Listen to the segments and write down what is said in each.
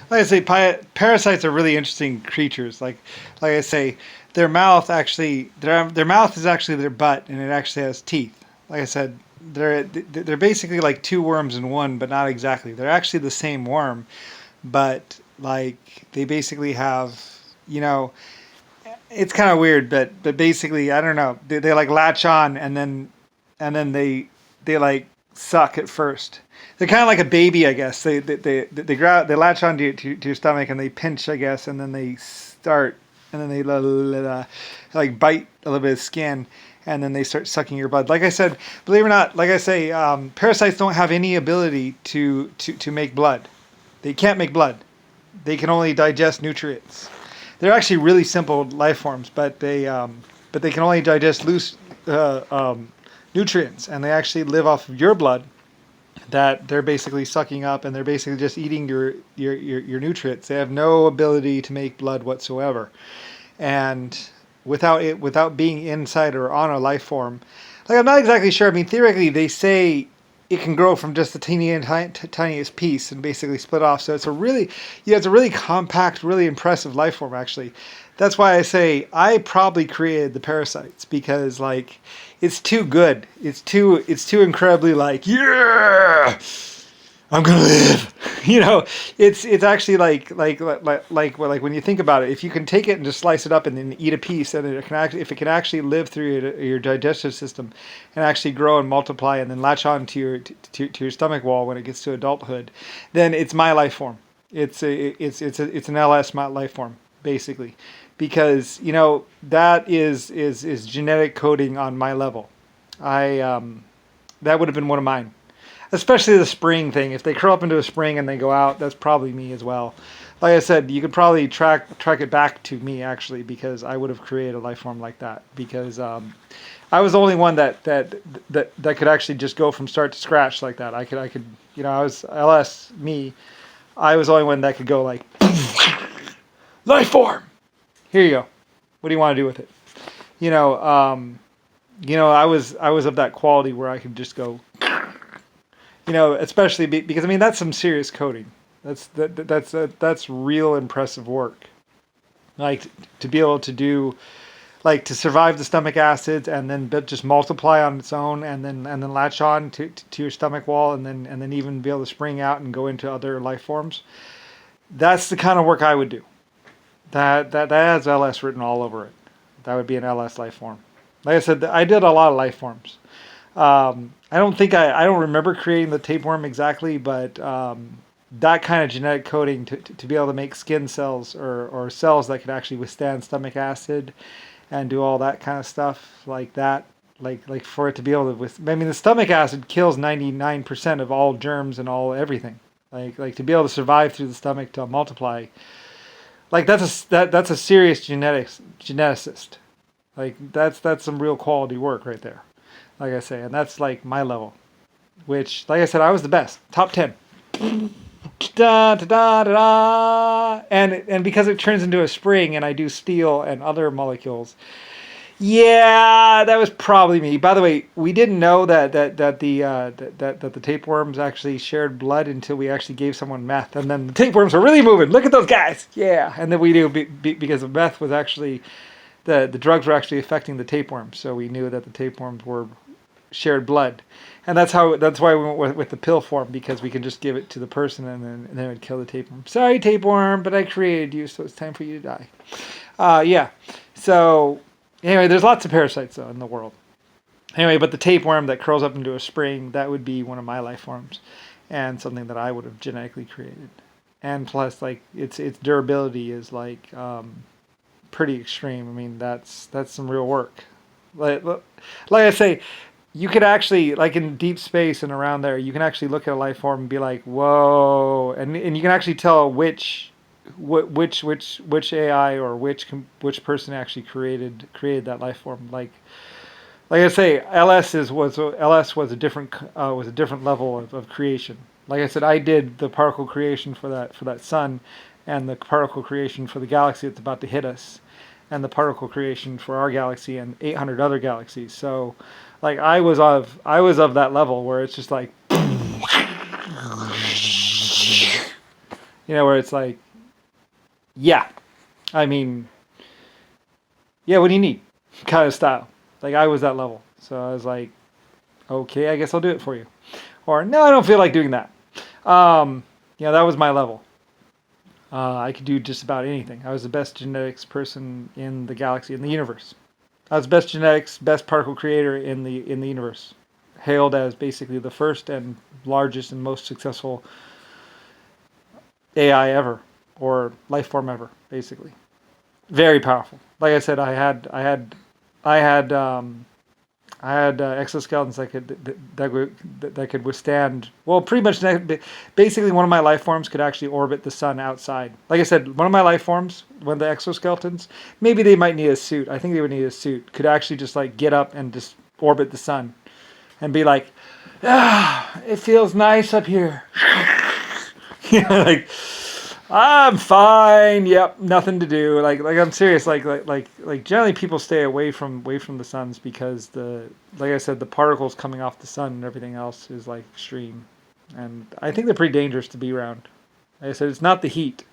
like I say, parasites are really interesting creatures. Like I say, their mouth actually, their mouth is actually their butt, and it actually has teeth. Like I said, they're basically like two worms in one, but not exactly. They're actually the same worm, but like they basically have, you know, it's kind of weird, but basically, I don't know. They like latch on, and then they like suck at first. They're kind of like a baby, I guess. They latch onto to your stomach and they pinch, I guess, and then they start, and then they like bite a little bit of skin, and then they start sucking your blood. Like I said, believe it or not, like I say, parasites don't have any ability to make blood. They can't make blood. They can only digest nutrients. They're actually really simple life forms, but they can only digest loose nutrients, and they actually live off of your blood that they're basically sucking up, and they're basically just eating your nutrients. They have no ability to make blood whatsoever, and without being inside or on a life form, like I'm not exactly sure. I mean, theoretically, they say it can grow from just the tiniest piece and basically split off. So it's a really, yeah, it's a really compact, really impressive life form actually. That's why I say I probably created the parasites because like it's too good. It's too incredibly like yeah, I'm gonna live. It's actually like when you think about it, if you can take it and just slice it up and then eat a piece, and it can actually, if it can actually live through your digestive system and actually grow and multiply and then latch on to your stomach wall when it gets to adulthood, then it's my life form. It's an LS life form basically, because that is genetic coding on my level. I That would have been one of mine, especially the spring thing. If they curl up into a spring and they go out, that's probably me as well. Like I said, you could probably track it back to me actually, because I would have created a life form like that. Because I was the only one that could actually just go from start to scratch like that. I could I was LS me. I was the only one that could go like life form. Here you go. What do you want to do with it? You know, um, I was of that quality where I could just go, especially because I mean that's some serious coding. That's real impressive work. Like to be able to do, like to survive the stomach acids and then just multiply on its own, and then latch on to your stomach wall, and then even be able to spring out and go into other life forms. That's the kind of work I would do. That has LS written all over it. That would be an LS life form. Like I said, I did a lot of life forms. I don't think I don't remember creating the tapeworm exactly, but that kind of genetic coding to be able to make skin cells or cells that could actually withstand stomach acid and do all that kind of stuff like that. Like for it to be able to I mean, the stomach acid kills 99% of all germs and all everything. Like to be able to survive through the stomach to multiply, like that's a serious geneticist. Like that's some real quality work right there. Like I say, and that's like my level, which, like I said, I was the best, top 10. Da, da, da, da, da. And because it turns into a spring and I do steel and other molecules, yeah, that was probably me. By the way, we didn't know that the tapeworms actually shared blood until we actually gave someone meth, and then the tapeworms were really moving. Look at those guys, yeah. And then we knew because the meth was actually the drugs were actually affecting the tapeworms, so we knew that the tapeworms were shared blood, and that's why we went with the pill form, because we can just give it to the person and then it would kill the tapeworm. Sorry, tapeworm, but I created you, so it's time for you to die. Yeah. So anyway, there's lots of parasites though in the world. Anyway, but the tapeworm that curls up into a spring, that would be one of my life forms, and something that I would have genetically created. And plus, like its durability is like pretty extreme. I mean, that's some real work. Like I say, you could actually, like in deep space and around there, you can actually look at a life form and be like, whoa, and you can actually tell which AI or which person actually created that life form. Like I say, LS was a different level of creation. Like I said, I did the particle creation for that sun, and the particle creation for the galaxy that's about to hit us, and the particle creation for our galaxy and 800 other galaxies. So, like I was of that level where it's just like, Where it's like, yeah, I mean, yeah, what do you need? Kind of style. Like I was that level. So I was like, okay, I guess I'll do it for you. Or no, I don't feel like doing that. Um, that was my level. I could do just about anything. I was the best genetics person in the galaxy, in the universe. I was best genetics, best particle creator in the universe. Hailed as basically the first and largest and most successful AI ever, or life form ever, basically. Very powerful. Like I said, I had exoskeletons that could withstand. Well, pretty much basically one of my life forms could actually orbit the sun outside. Like I said, one of my life forms, one of the exoskeletons, maybe they might need a suit. I think they would need a suit. Could actually just like get up and just orbit the sun, and be like, it feels nice up here. Like I'm fine. Yep, nothing to do. Like I'm serious. Like generally people stay away from the suns because like I said, the particles coming off the sun and everything else is like extreme, and I think they're pretty dangerous to be around. Like I said, it's not the heat.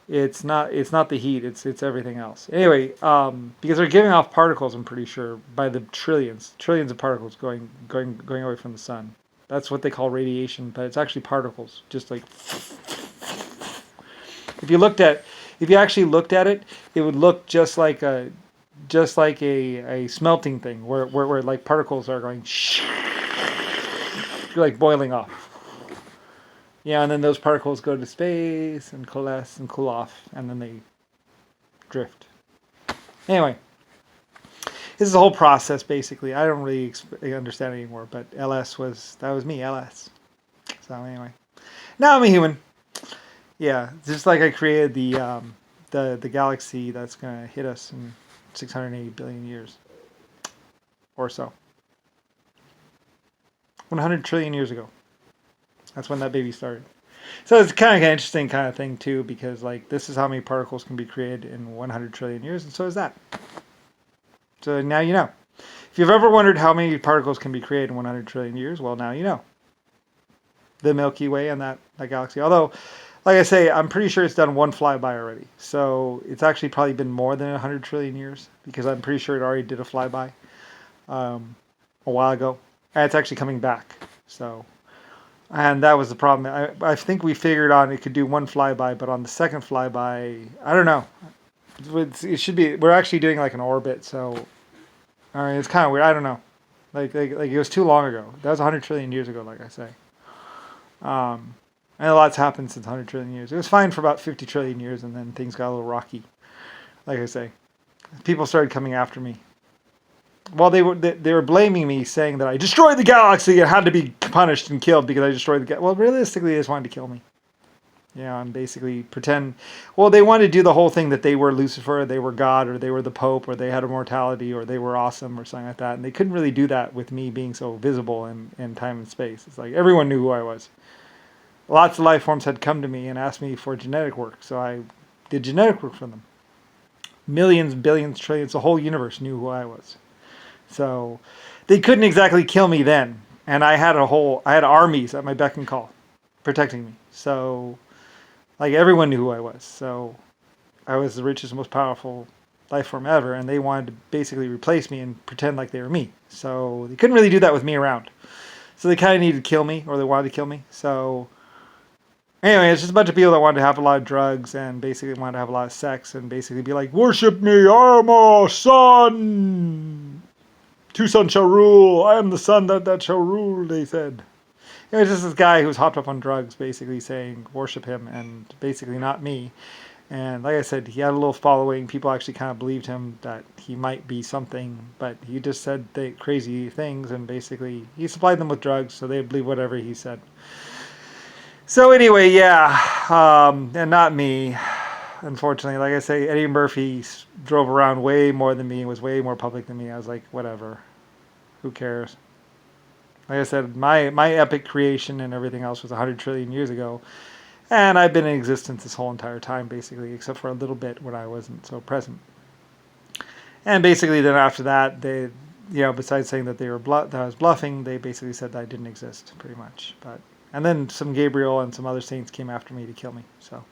It's not the heat. It's everything else. Anyway, because they're giving off particles, I'm pretty sure by the trillions of particles going away from the sun. That's what they call radiation, but it's actually particles, just like if you actually looked at it, it would look just like a smelting thing where like particles are going like boiling off. Yeah, and then those particles go to space and coalesce and cool off, and then they drift. Anyway, this is a whole process basically. I don't really understand it anymore, but that was me, LS. So anyway, now I'm a human. Yeah, just like I created the galaxy that's gonna hit us in 680 billion years or so. 100 trillion years ago. That's when that baby started. So it's kind of an interesting kind of thing too, because like this is how many particles can be created in 100 trillion years, and so is that. So now you know. If you've ever wondered how many particles can be created in 100 trillion years, well, now you know. The Milky Way and that galaxy. Although, like I say, I'm pretty sure it's done one flyby already. So it's actually probably been more than 100 trillion years, because I'm pretty sure it already did a flyby a while ago. And it's actually coming back. So, and that was the problem. I think we figured on it could do one flyby, but on the second flyby, I don't know. It should be, we're actually doing like an orbit. So, I mean, it's kind of weird. I don't know. Like it was too long ago. That was 100 trillion years ago, like I say. And a lot's happened since 100 trillion years. It was fine for about 50 trillion years, and then things got a little rocky. Like I say, people started coming after me. Well, they were blaming me, saying that I destroyed the galaxy and had to be punished and killed because I destroyed the galaxy. Well, realistically, they just wanted to kill me. And basically pretend. Well, they wanted to do the whole thing that they were Lucifer, they were God, or they were the Pope, or they had immortality, or they were awesome, or something like that. And they couldn't really do that with me being so visible in time and space. It's like everyone knew who I was. Lots of life forms had come to me and asked me for genetic work, so I did genetic work for them. Millions, billions, trillions, the whole universe knew who I was. So they couldn't exactly kill me then, and I had armies at my beck and call, protecting me. So, like everyone knew who I was. So I was the richest, most powerful life form ever, and they wanted to basically replace me and pretend like they were me. So they couldn't really do that with me around. So they kind of needed to kill me, or they wanted to kill me. So anyway, it's just a bunch of people that wanted to have a lot of drugs and basically wanted to have a lot of sex and basically be like, worship me, I am a son. Two sons shall rule. I am the son that shall rule, they said. It was just this guy who was hopped up on drugs basically saying, worship him, and basically not me. And like I said, he had a little following. People actually kind of believed him that he might be something, but he just said crazy things, and basically he supplied them with drugs, so they believe whatever he said. So anyway, yeah, and not me, unfortunately. Like I say, Eddie Murphy drove around way more than me and was way more public than me. I was like, whatever, who cares? Like I said, my epic creation and everything else was 100 trillion years ago, and I've been in existence this whole entire time, basically, except for a little bit when I wasn't so present. And basically, then after that, they, besides saying that that I was bluffing, they basically said that I didn't exist, pretty much. But And then some Gabriel and some other saints came after me to kill me. So